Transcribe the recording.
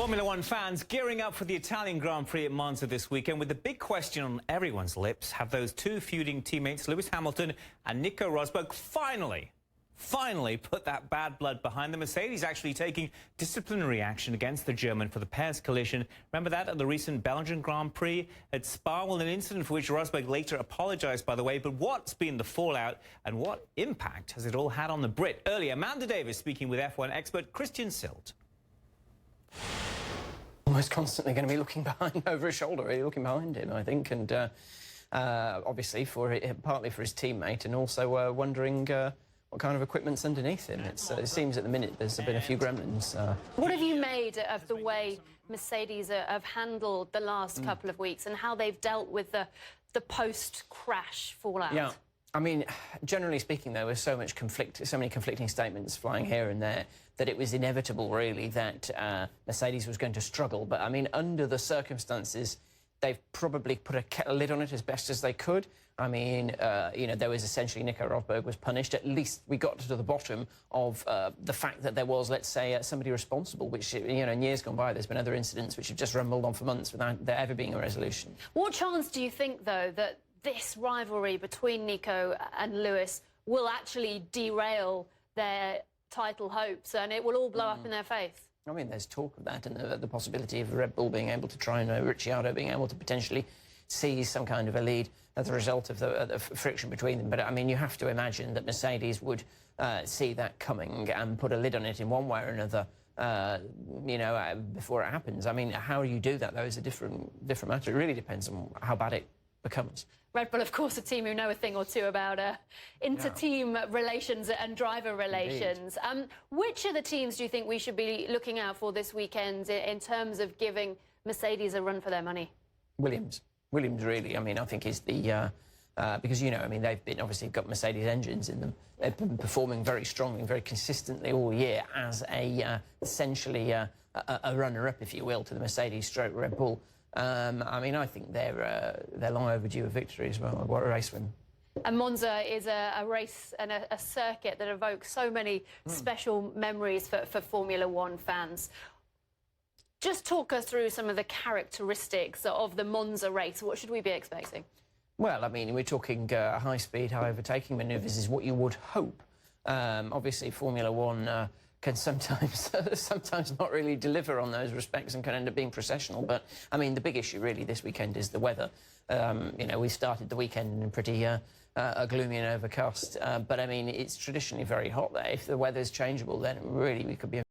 Formula One fans gearing up for the Italian Grand Prix at Monza this weekend with the big question on everyone's lips. Have those two feuding teammates, Lewis Hamilton and Nico Rosberg, finally put that bad blood behind them? Mercedes actually taking disciplinary action against the German for the pair's collision. Remember that at the recent Belgian Grand Prix at Spa? Well, an incident for which Rosberg later apologised, by the way. But what's been the fallout and what impact has it all had on the Brit? Earlier, Amanda Davis speaking with F1 expert Christian Sylt. Almost constantly going to be looking behind, over his shoulder, really looking behind him, I think, and obviously partly for his teammate, and also wondering what kind of equipment's underneath him. It seems at the minute there's been a few gremlins. What have you made of the way Mercedes have handled the last couple of weeks and how they've dealt with the post-crash fallout? Yeah. I mean, generally speaking, there was so many conflicting statements flying here and there that it was inevitable, really, that Mercedes was going to struggle. But, I mean, under the circumstances, they've probably put a lid on it as best as they could. I mean, you know, there was essentially Nico Rosberg was punished. At least we got to the bottom of the fact that there was, let's say, somebody responsible, which, you know, in years gone by, there's been other incidents which have just rumbled on for months without there ever being a resolution. What chance do you think, though, that this rivalry between Nico and Lewis will actually derail their title hopes and it will all blow up in their face? I mean, there's talk of that and the possibility of Red Bull being able to try and Ricciardo being able to potentially seize some kind of a lead as a result of the friction between them. But, I mean, you have to imagine that Mercedes would see that coming and put a lid on it in one way or another, you know, before it happens. I mean, how you do that, though, is a different matter. It really depends on how bad it becomes. Red Bull, of course, a team who know a thing or two about inter-team relations and driver relations. Which of the teams do you think we should be looking out for this weekend in terms of giving Mercedes a run for their money? Williams, really. I mean, I think is the because, you know, I mean, they've been obviously got Mercedes engines in them. They've been performing very strongly, very consistently all year as essentially a runner-up, if you will, to the Mercedes/Red Bull. I mean, I think they're long overdue a victory as well. What a race win. And Monza is a race and a circuit that evokes so many special memories for Formula One fans. Just talk us through some of the characteristics of the Monza race. What should we be expecting? Well, I mean, we're talking high-speed, high overtaking manoeuvres is what you would hope. Obviously, Formula One can sometimes not really deliver on those respects and can end up being processional. But, I mean, the big issue really this weekend is the weather. You know, we started the weekend in pretty gloomy and overcast. But, I mean, it's traditionally very hot there. If the weather's changeable, then really we could be